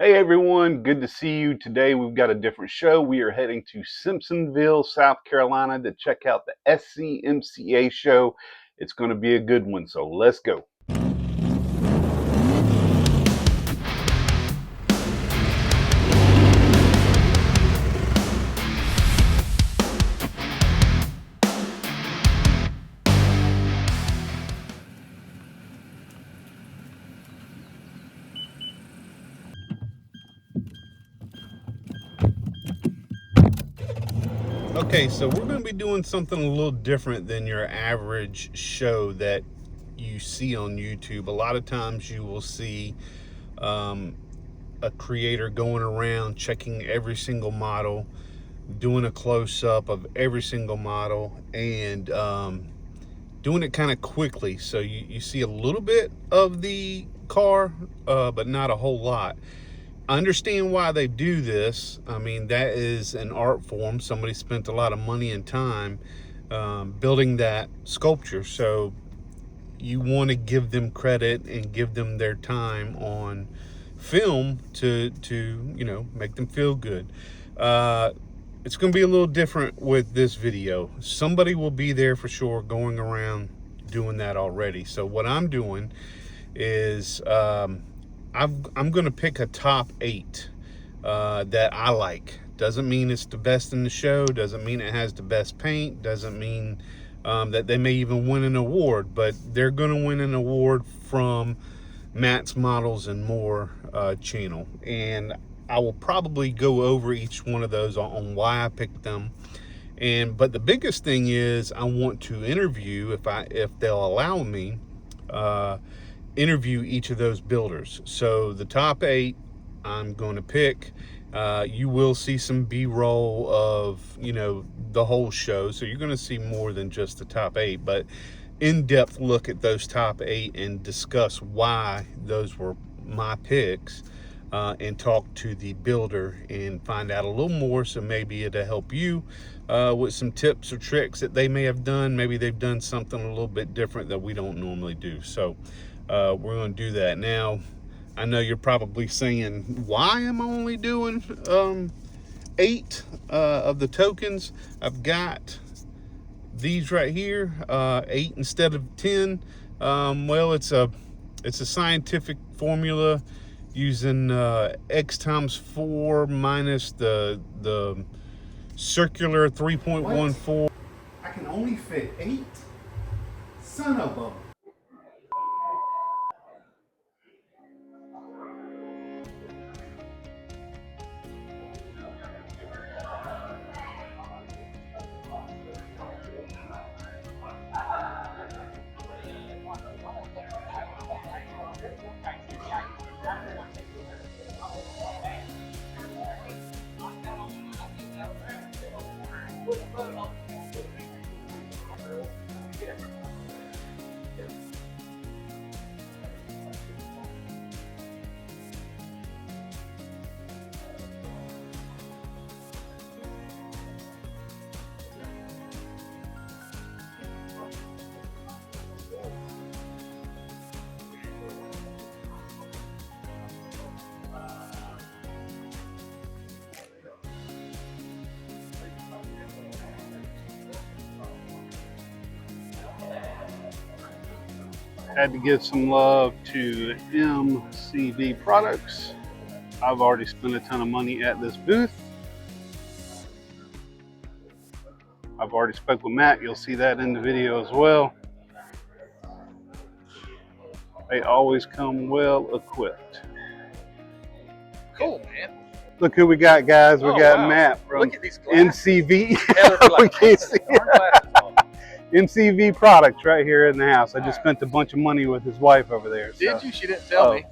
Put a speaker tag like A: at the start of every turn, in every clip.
A: Hey everyone, good to see you. Today we've got a different show. We are heading to Simpsonville, South Carolina to check out the SCMA show. It's going to be a good one, so let's go. Okay, so we're going to be doing something a little different than your average show that you see on YouTube. A lot of times you will see a creator going around checking every single model, doing a close-up of every single model, and doing it kind of quickly. So you see a little bit of the car, but not a whole lot. I understand why they do this. I mean, that is an art form. Somebody spent a lot of money and time building that sculpture. So you want to give them credit and give them their time on film to make them feel good. It's going to be a little different with this video. Somebody will be there for sure going around doing that already. So what I'm doing is I'm going to pick a top 8 that I like. Doesn't mean it's the best in the show. Doesn't mean it has the best paint. Doesn't mean that they may even win an award. But they're going to win an award from Matt's Models and More channel. And I will probably go over each one of those on why I picked them. But the biggest thing is I want to interview, if they'll allow me, interview each of those builders. So the top 8 I'm going to pick. You will see some B-roll of the whole show, so you're going to see more than just the top 8, but in-depth look at those top 8 and discuss why those were my picks, and talk to the builder and find out a little more, so maybe it'll help you with some tips or tricks that they may have done. Maybe they've done something a little bit different that we don't normally do. So we're going to do that. Now, I know you're probably saying, why am I only doing 8 of the tokens? I've got these right here, 8 instead of 10. Well, it's a scientific formula using x times 4 minus the circular 3.14. I can only fit 8? Son of a... Had to give some love to MCV Products. I've already spent a ton of money at this booth. I've already spoke with Matt. You'll see that in the video as well. They always come well equipped.
B: Cool, man.
A: Look who we got, guys. We got wow. Matt from MCV. We can't see MCV Products right here in the house. I just spent a bunch of money with his wife over there.
B: Did you? She didn't tell me.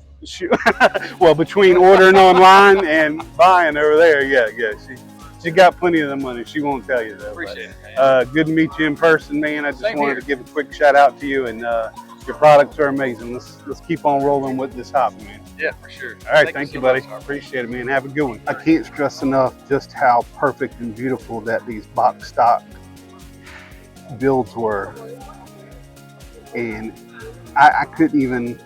A: Well, between ordering online and buying over there, yeah. She got plenty of the money. She won't tell you though.
B: Appreciate it, man.
A: Good to meet you in person, man. I just wanted to give a quick shout out to you, and your products are amazing. Let's keep on rolling with this hobby, man.
B: Yeah, for sure.
A: All right, thank you, buddy. Appreciate it, man. Have a good one. I can't stress enough just how perfect and beautiful that these box stock builds were, and I couldn't even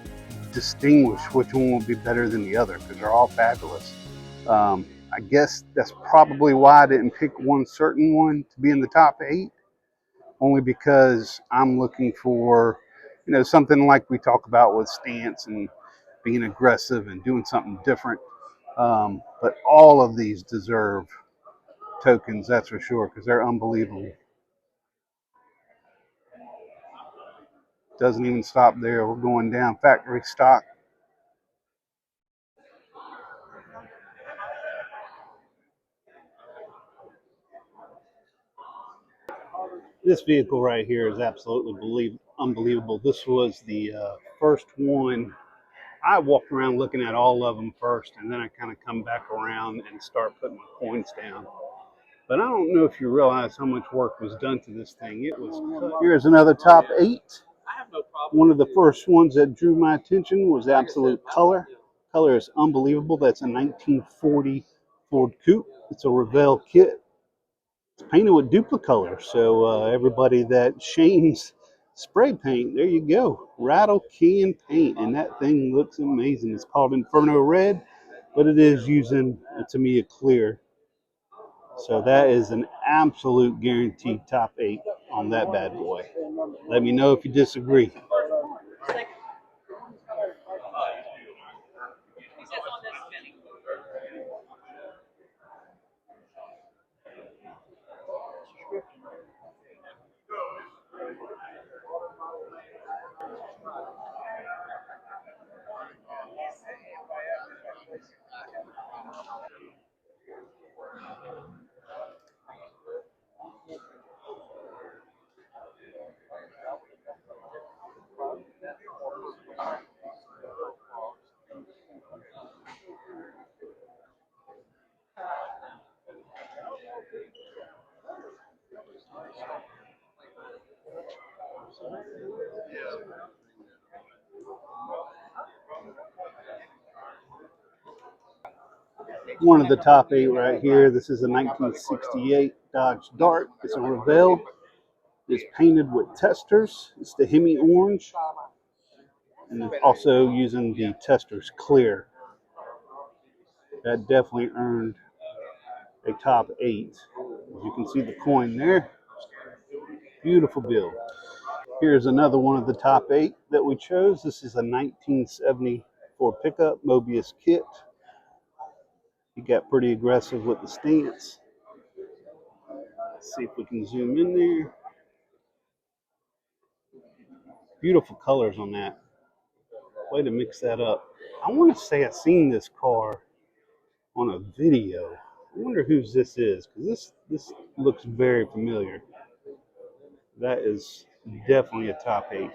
A: distinguish which one will be better than the other because they're all fabulous. I guess that's probably why I didn't pick one certain one to be in the top 8, only because I'm looking for, something like we talk about with stance and being aggressive and doing something different. But all of these deserve tokens, that's for sure, because they're unbelievable. Doesn't even stop there. We're going down factory stock. This vehicle right here is absolutely unbelievable. This was the first one. I walked around looking at all of them first, and then I kind of come back around and start putting my coins down. But I don't know if you realize how much work was done to this thing. It was cut. Here's another top 8. One of the first ones that drew my attention was Absolute Color. Color is unbelievable. That's a 1940 Ford Coupe. It's a Revell kit. It's painted with Duplicolor. So everybody that shames spray paint, there you go. Rattle can paint, and that thing looks amazing. It's called Inferno Red, but it is using a Tamiya Clear. So that is an absolute guaranteed top 8 on that bad boy. Let me know if you disagree. One of the top 8 right here. This is a 1968 Dodge Dart. It's a Revell. It's painted with testers. It's the Hemi Orange. And it's also using the testers clear. That definitely earned a top 8. As you can see the coin there. Beautiful build. Here's another one of the top 8 that we chose. This is a 1970 Ford pickup Mobius kit. He got pretty aggressive with the stance. Let's see if we can zoom in there. Beautiful colors on that. Way to mix that up. I want to say I've seen this car on a video. I wonder whose this is, because this looks very familiar. That is definitely a top 8.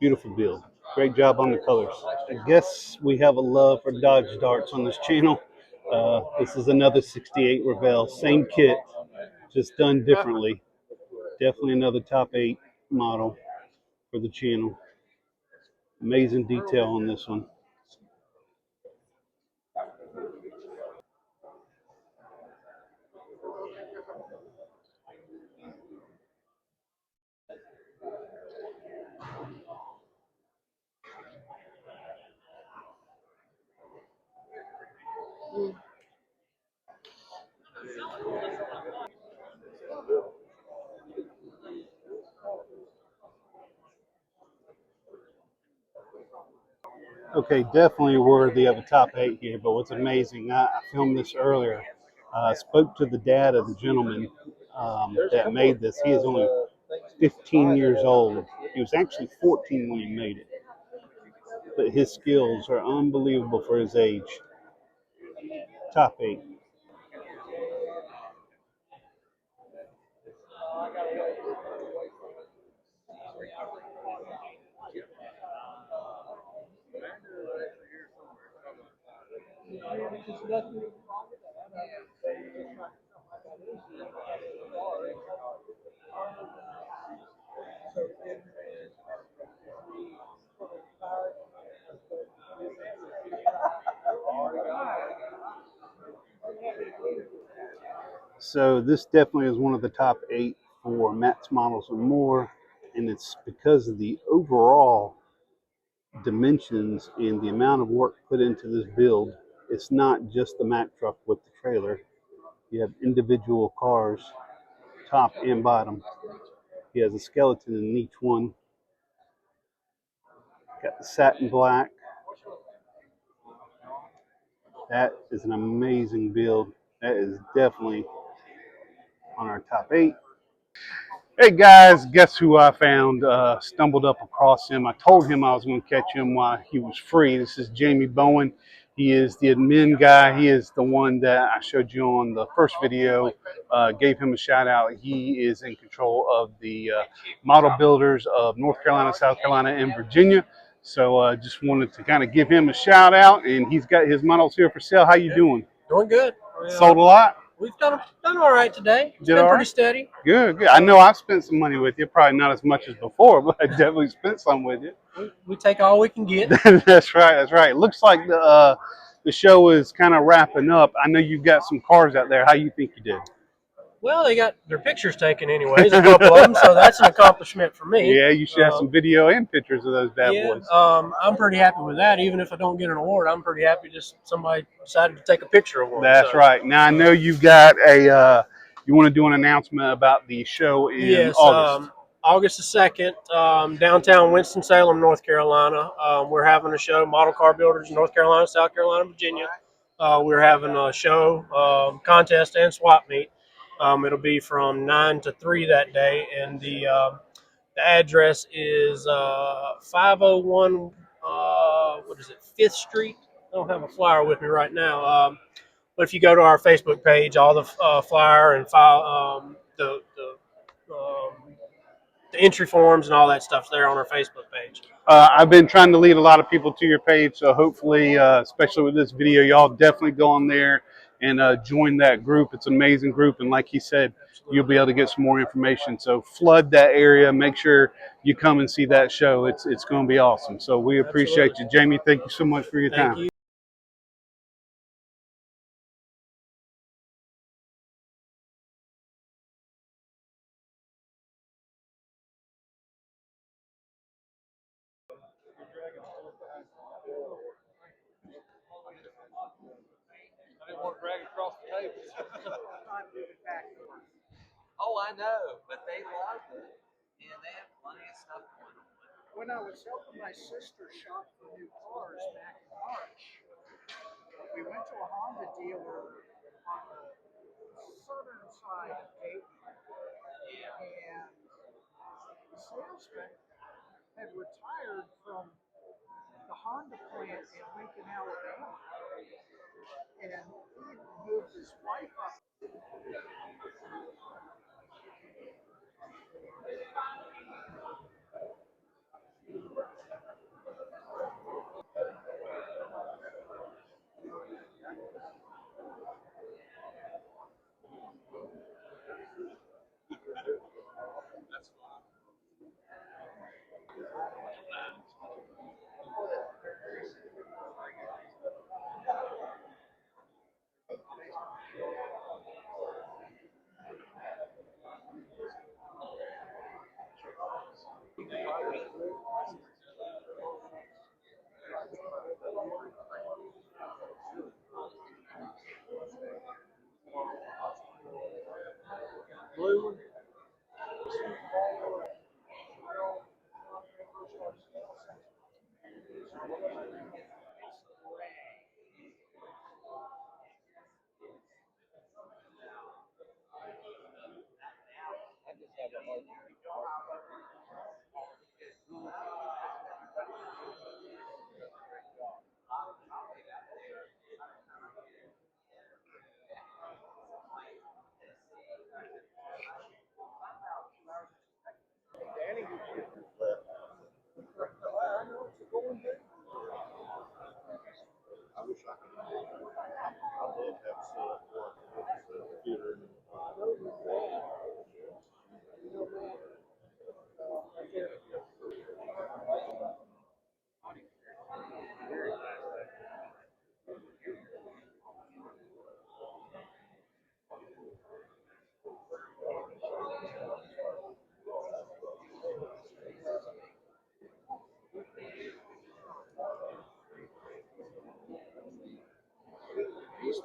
A: Beautiful build. Great job on the colors. I guess we have a love for Dodge Darts on this channel. This is another 68 Revell. Same kit, just done differently. Definitely another top 8 model for the channel. Amazing detail on this one. Okay, definitely worthy of a top 8 here, but what's amazing, I filmed this earlier. I spoke to the dad of the gentleman that made this. He is only 15 years old. He was actually 14 when he made it. But his skills are unbelievable for his age. Top 8. So this definitely is one of the top 8 for Matt's Models and More, and it's because of the overall dimensions and the amount of work put into this build. It's not just the Mack truck with the trailer. You have individual cars, top and bottom. He has a skeleton in each one. Got the satin black. That is an amazing build. That is definitely on our top 8. Hey guys, guess who I found? Stumbled up across him. I told him I was going to catch him while he was free. This is Jamie Bowen. He is the admin guy. He is the one that I showed you on the first video. Gave him a shout out. He is in control of the model builders of North Carolina, South Carolina, and Virginia. So just wanted to kind of give him a shout out. And he's got his models here for sale. How you doing?
C: Doing good.
A: Sold a lot?
C: We've done all right today. It's been pretty steady.
A: Good, good. I know I've spent some money with you. Probably not as much as before, but I definitely spent some with you.
C: We take all we can get.
A: That's right. That's right. Looks like the show is kind of wrapping up. I know you've got some cars out there. How you think you did?
C: Well, they got their pictures taken anyways, a couple of them, so that's an accomplishment for me.
A: Yeah, you should have some video and pictures of those bad boys.
C: I'm pretty happy with that. Even if I don't get an award, I'm pretty happy just somebody decided to take a picture of one.
A: That's right. Now, I know you've got you want to do an announcement about the show in August.
C: August the 2nd, downtown Winston-Salem, North Carolina. We're having a show, Model Car Builders in North Carolina, South Carolina, Virginia. We're having a show, contest, and swap meet. It'll be from 9 to 3 that day, and the address is 501, what is it, 5th Street? I don't have a flyer with me right now. But if you go to our Facebook page, all the flyer and file, the entry forms and all that stuff's there on our Facebook page.
A: I've been trying to lead a lot of people to your page, so hopefully, especially with this video, y'all definitely go on there and join that group. It's an amazing group, and like he said, you'll be able to get some more information. So flood that area. Make sure you come and see that show. It's going to be awesome. So we appreciate you, Jamie. Thank you so much for your time.
C: Thank you.
B: I didn't want to drag it across the table. Oh, I know, but they loved it, and they have plenty of stuff going on.
D: When I was helping my sister shop for new cars back in March, we went to a Honda dealer on the southern side of Dayton, and the salesman had retired from the Honda plant in Lincoln, Alabama, and he had moved his wife up.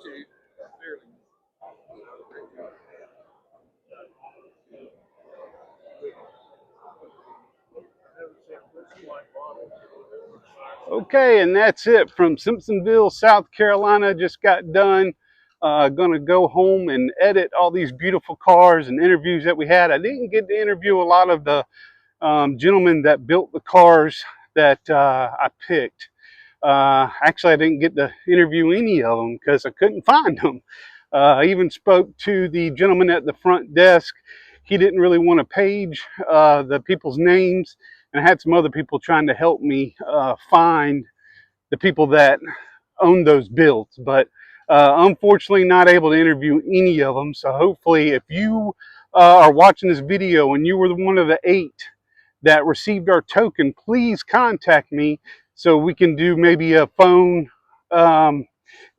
B: too. Fairly.
A: Okay, and that's it from Simpsonville, South Carolina. Just got done. Gonna go home and edit all these beautiful cars and interviews that we had. I didn't get to interview a lot of the gentlemen that built the cars that I picked. Actually, I didn't get to interview any of them because I couldn't find them. I even spoke to the gentleman at the front desk. He didn't really want to page the people's names, and I had some other people trying to help me find the people that own those builds. But unfortunately, not able to interview any of them. So hopefully, if you are watching this video and you were one of the 8 that received our token, please contact me so we can do maybe a phone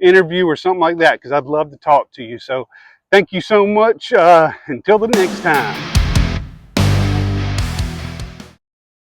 A: interview or something like that, because I'd love to talk to you. So thank you so much. Until the next time.